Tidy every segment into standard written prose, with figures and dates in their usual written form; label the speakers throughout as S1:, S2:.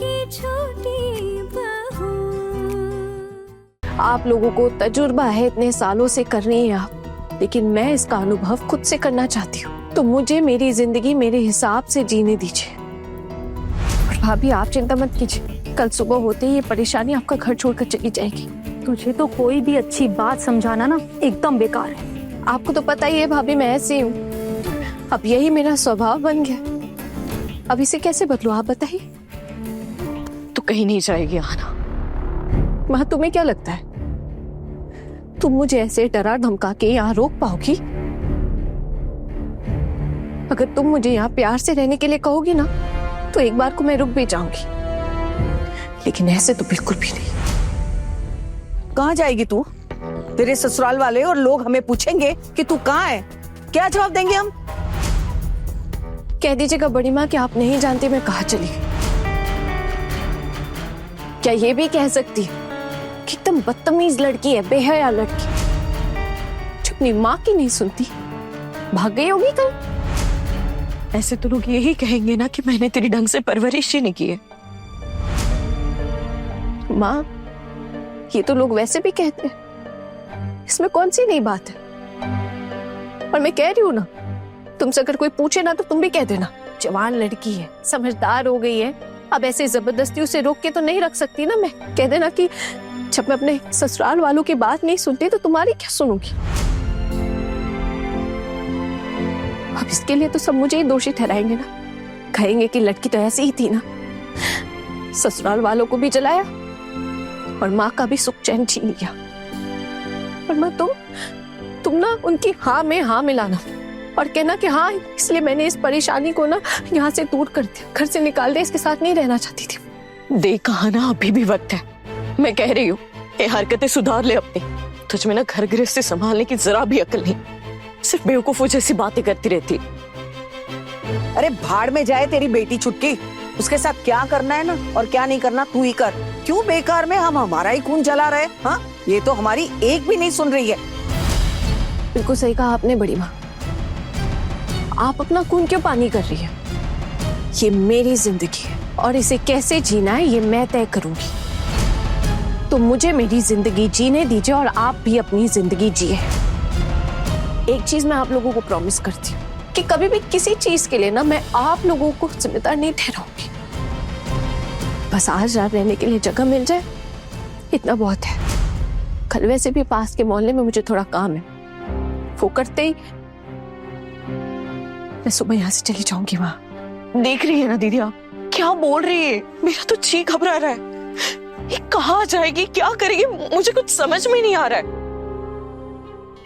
S1: की छोटी बहू।
S2: आप लोगों को तजुर्बा है इतने सालों से कर रही हैं आप, लेकिन मैं इसका अनुभव खुद से करना चाहती हूँ। तो मुझे मेरी जिंदगी मेरे हिसाब से जीने दीजिए। और भाभी आप चिंता मत कीजिए, कल सुबह होते ही ये परेशानी आपका घर छोड़कर चली जाएगी।
S3: तुझे तो कोई भी अच्छी बात समझाना ना एकदम बेकार है।
S2: आपको तो पता ही है भाभी मैं ऐसी हूँ, अब यही मेरा स्वभाव बन गया। अब इसे कैसे बदलू आप बताइए।
S4: तो कहीं नहीं जाएगी आना।
S2: माँ तुम्हें क्या लगता है तुम मुझे ऐसे डरा धमका के यहाँ रोक पाओगी? अगर तुम मुझे यहाँ प्यार से रहने के लिए कहोगी ना तो एक बार को मैं रुक भी जाऊंगी, लेकिन ऐसे तो बिल्कुल भी नहीं।
S5: कहाँ जाएगी तू? तेरे ससुराल वाले और लोग हमें पूछेंगे कि तू कहाँ है, क्या जवाब देंगे हम?
S2: कह दीजिएगा बड़ी माँ कि आप नहीं जानती मैं कहाँ चली गई। क्या ये भी कह सकती है कि एकदम बदतमीज लड़की है, बेहया लड़की जो अपनी माँ की नहीं सुनती, भाग गई होगी कल।
S4: ऐसे तो लोग यही कहेंगे ना कि मैंने तेरी ढंग से परवरिश ही नहीं की है।
S2: माँ ये तो लोग वैसे भी कहते हैं, इसमें कौन सी नई बात है। और मैं कह रही हूँ ना, तुमसे अगर कोई पूछे ना तो तुम भी कह देना जवान लड़की है, समझदार हो गई है, अब ऐसे जबरदस्ती उसे रोक के तो नहीं रख सकती ना। मैं कह देना कि जब मैं अपने ससुराल वालों की बात नहीं सुनती तो तुम्हारी क्या सुनूंगी। अब इसके लिए तो सब मुझे ही दोषी ठहराएंगे ना, कहेंगे कि लड़की तो ऐसी ही थी ना, ससुराल वालों को भी जलाया और माँ का भी सुख चैन छीन लिया। और माँ तुम ना उनकी हाँ में हाँ मिलाना और कहना कि हाँ इसलिए मैंने इस परेशानी को ना यहाँ से दूर कर दिया, घर से निकाल दिया, इसके साथ नहीं रहना चाहती थी।
S4: देख कहा ना अभी भी वक्त है। मैं कह रही हूँ ये हरकतें सुधार ले अपनी। तुझ में ना घर गृहस्थी संभालने की जरा भी अकल नहीं, सिर्फ बेवकूफों जैसी बातें करती रहती।
S5: अरे भाड़ में जाए तेरी बेटी छुटकी, उसके साथ क्या करना है ना और क्या नहीं करना तू ही कर। क्यों बेकार में हम हमारा ही खून जला रहे? हाँ ये तो हमारी एक भी नहीं सुन रही है।
S2: बिल्कुल सही कहा आपने बड़ी माँ, आप अपना खून क्यों पानी कर रही है? ये मेरी जिंदगी है और इसे कैसे जीना है ये मैं तय करूंगी। तो मुझे मेरी जिंदगी जीने दीजिए और आप भी अपनी जिंदगी जिए। एक चीज मैं आप लोगों को प्रॉमिस करती हूँ कि कभी भी किसी चीज के लिए ना मैं आप लोगों को जिम्मेदार नहीं ठहराऊंगी। बस आज रात रहने के लिए जगह मिल जाए इतना बहुत है। कल वैसे भी पास के मोहल्ले में मुझे थोड़ा काम है, वो करते ही मैं सुबह यहाँ से चली जाऊंगी। वहां
S4: देख रही है ना दीदी आप क्या बोल रही है? मेरा तो जी घबरा रहा है। ये कहाँ जाएगी, क्या करेगी, मुझे कुछ समझ में नहीं आ रहा है।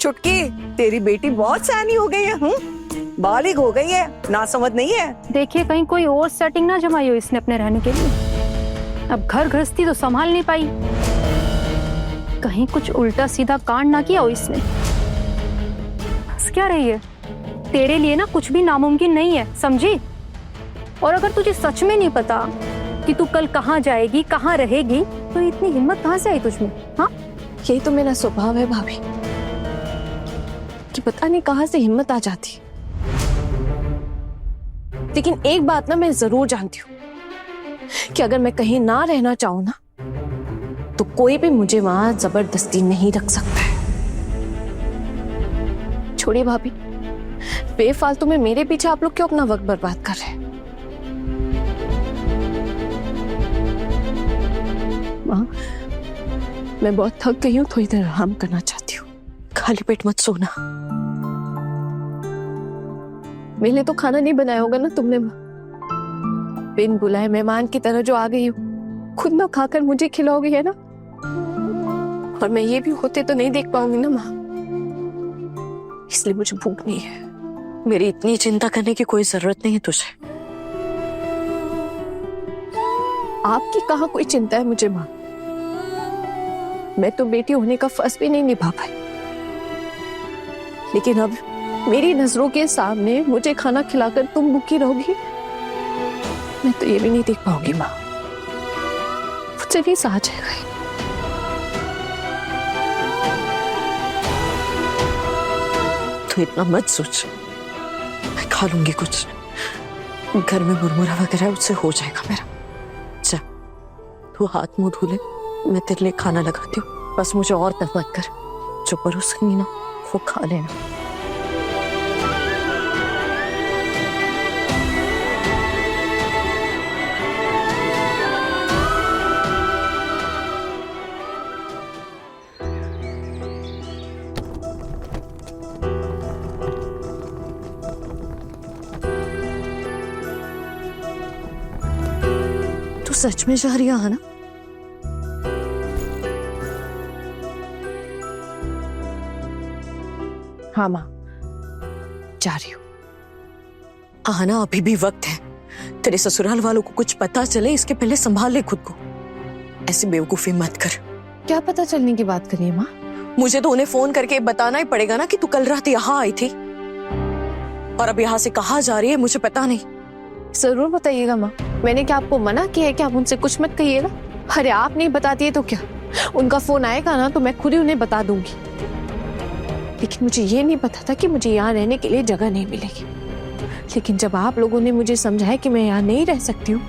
S5: छुटकी तेरी बेटी बहुत सयानी हो गई है, बालिग हो गई है, ना समझ नहीं है।
S3: देखिए कहीं कोई और सेटिंग ना जमाई हो इसने अपने रहने के लिए। अब घर गृहस्थी तो संभाल नहीं पाई, कहीं कुछ उल्टा सीधा कांड ना किया हो इसने। बस क्या रही है, तेरे लिए ना कुछ भी नामुमकिन नहीं है, समझी? और अगर तुझे सच में नहीं पता कि तू कल कहाँ जाएगी, कहाँ रहेगी, तो इतनी हिम्मत कहाँ से आई तुझमें? हाँ
S2: यही तो मेरा स्वभाव है भाभी कि पता नहीं कहाँ से हिम्मत आ जाती। लेकिन एक बात ना मैं जरूर जानती हूँ कि अगर मैं कहीं ना रहना चाहूँ ना तो कोई भी मुझे वहां जबरदस्ती नहीं रख सकता है। छोड़िए भाभी, बेफालतू में मेरे पीछे आप लोग क्यों अपना वक्त बर्बाद कर रहे हैं? माँ मैं बहुत थक गई हूँ, थोड़ी देर आराम करना चाहती हूँ।
S4: खाली पेट मत सोना।
S2: मेरे लिए तो खाना नहीं बनाया होगा ना तुमने माँ? बिन बुलाए मेहमान की तरह जो आ गई हूँ, खुद ना खाकर मुझे खिलाओगी है ना? और मैं ये भी होते तो नहीं देख पाऊंगी ना माँ, इसलिए मुझे भूख नहीं है।
S4: मेरी इतनी चिंता करने की कोई जरूरत नहीं है तुझे।
S2: आपकी कहाँ कोई चिंता है मुझे माँ? मैं तो बेटी होने का फर्ज भी नहीं निभा पाई, लेकिन अब मेरी नजरों के सामने मुझे खाना खिलाकर तुम भूखी रहोगी, मैं तो ये भी नहीं देख पाऊंगी माँ। मुझसे नहीं सहा जाएगा।
S4: तू इतना मत सोच, मैं खा लूंगी कुछ। घर में मुरमुरा वगैरह उससे हो जाएगा मेरा। जा। तू हाथ मुंह धो ले, मैं तेरे लिए खाना लगाती हूँ। बस मुझे और तंग मत कर, जो परोसनी ना वो खा लेना। तू सच में जा रही है ना?
S2: हाँ माँ, जा रही हूँ।
S4: आना, अभी भी वक्त है। तेरे ससुराल वालों को कुछ पता चले इसके पहले संभाल ले खुद को। ऐसी बेवकूफी मत कर।
S2: क्या पता चलने की बात करिए माँ?
S4: मुझे तो उन्हें फोन करके बताना ही पड़ेगा ना कि तू कल रात यहाँ आई थी, और अब यहाँ से कहाँ जा रही है मुझे पता नहीं।
S2: जरूर बताइएगा माँ। मैंने क्या आपको मना किया है कि आप उनसे कुछ मत कहिएगा? अरे आप नहीं बताती है तो क्या, उनका फोन आएगा ना तो मैं खुद ही उन्हें बता दूंगी। लेकिन मुझे ये नहीं पता था कि मुझे यहाँ रहने के लिए जगह नहीं मिलेगी। लेकिन जब आप लोगों ने मुझे समझाया कि मैं यहाँ नहीं रह सकती हूँ,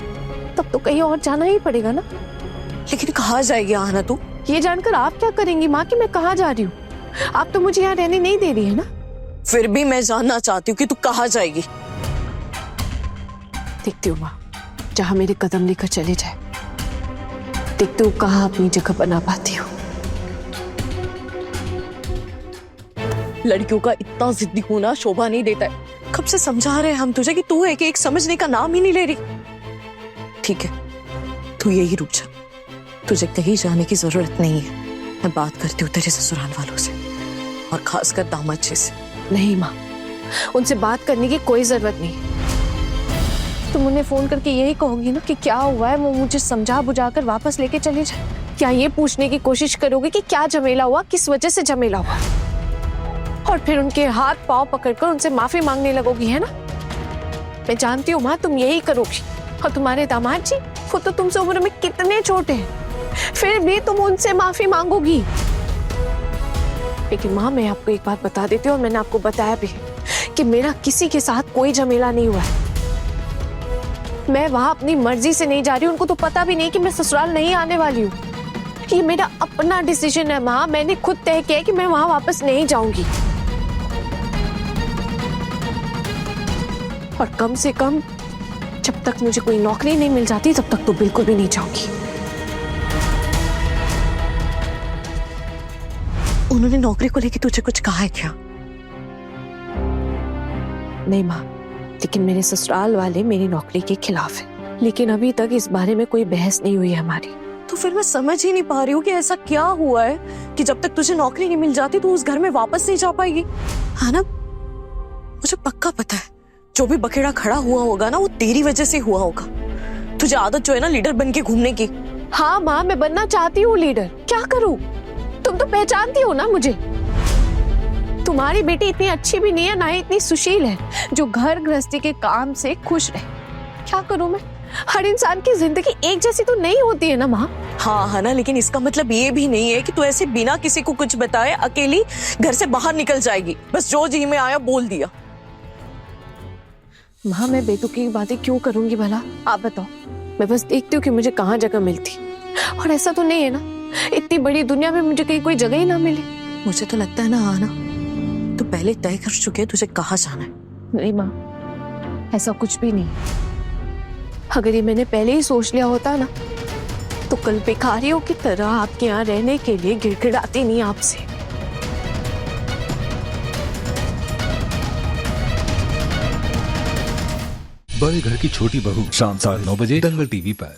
S2: तब तो कहीं और जाना ही पड़ेगा ना।
S4: लेकिन कहाँ जाएगी आना तू?
S2: ये जानकर आप क्या करेंगी माँ कि मैं कहाँ जा रही हूँ? आप तो मुझे यहाँ रहने नहीं दे रही है ना।
S4: फिर भी मैं जानना चाहती हूँ कि तू कहाँ जाएगी।
S2: देखती हूँ माँ, जहाँ मेरे कदम लेकर चले जाए। देखती हूँ कहाँ अपनी जगह बना पाती हूँ।
S4: लड़कियों का इतना जिद्दी होना शोभा नहीं देता है। कब से समझा रहे हैं हम तुझे कि तू है कि एक समझने का नाम ही नहीं ले रही। ठीक है, तू यही रुक जा, तुझे कहीं जाने की जरूरत नहीं है। मैं बात करती हूँ तेरे ससुराल वालों से, और खासकर दामाद जी से।
S2: नहीं माँ, उनसे बात करने की कोई जरूरत नहीं। तुम उन्हें फोन करके यही कहोगी ना कि क्या हुआ है, वो मुझे समझा बुझा कर वापस लेके चले जाए। क्या ये पूछने की कोशिश करोगे कि क्या झमेला हुआ, किस वजह से झमेला हुआ, और फिर उनके हाथ पांव पकड़कर उनसे माफी मांगने लगोगी, है ना? मैं जानती हूँ माँ, तुम यही करोगी। और तुम्हारे दामाद जी, वो तो तुमसे उम्र में कितने छोटे हैं, फिर भी तुम उनसे माफी मांगोगी। लेकिन माँ, मैं आपको एक बात बता देती हूँ, और मैंने आपको बताया भी कि मेरा किसी के साथ कोई झमेला नहीं हुआ है। मैं वहां अपनी मर्जी से नहीं जा रही हूँ। उनको तो पता भी नहीं कि मैं ससुराल नहीं आने वाली हूँ। ये मेरा अपना डिसीजन है माँ। मैंने खुद तय किया कि मैं वहां वापस नहीं जाऊंगी, और कम से कम जब तक मुझे कोई नौकरी नहीं मिल जाती तब तक तो बिल्कुल भी नहीं जाऊंगी।
S4: उन्होंने नौकरी को लेकर तुझे कुछ कहा है क्या?
S2: नहीं माँ, लेकिन मेरे ससुराल वाले मेरी नौकरी के खिलाफ है। लेकिन अभी तक इस बारे में कोई बहस नहीं हुई है हमारी।
S4: तो फिर मैं समझ ही नहीं पा रही हूँ कि ऐसा क्या हुआ है कि जब तक तुझे नौकरी नहीं मिल जाती तो उस घर में वापस नहीं जा पाएगी। हाँ ना, मुझे पक्का पता है जो भी बखेड़ा खड़ा हुआ होगा ना, वो तेरी वजह से हुआ होगा। तुझे आदत जो है ना लीडर बन के घूमने की।
S2: हाँ माँ, मैं बनना चाहती हूँ लीडर। क्या करूँ? तुम तो पहचानती हो ना मुझे। तुम्हारी बेटी इतनी अच्छी भी नहीं है, ना ही इतनी सुशील है जो घर गृहस्थी के काम से खुश रहे। क्या करूं मैं? हर इंसान की जिंदगी एक जैसी तो नहीं होती है ना माँ।
S4: हाँ है ना, लेकिन इसका मतलब ये भी नहीं है कि तू ऐसे बिना किसी को कुछ बताए अकेली घर से बाहर निकल जाएगी। बस जो जी में आया बोल दिया।
S2: माँ, मैं बेतुकी की बातें क्यों करूंगी भला? आप बताओ। मैं बस देखती हूँ कि मुझे कहाँ जगह मिलती, और ऐसा तो नहीं है ना इतनी बड़ी दुनिया में मुझे कहीं कोई जगह ही ना मिले।
S4: मुझे तो लगता है ना आना, तो पहले तय कर चुके हैं तुझे कहाँ जाना है।
S2: नहीं माँ, ऐसा कुछ भी नहीं। अगर ये मैंने पहले ही सोच लिया होता ना, तो कल भिखारियों की तरह आपके यहाँ रहने के लिए गिड़गिड़ाती नहीं आपसे।
S6: बड़े घर की छोटी बहू शाम 9:30 दंगल टीवी पर।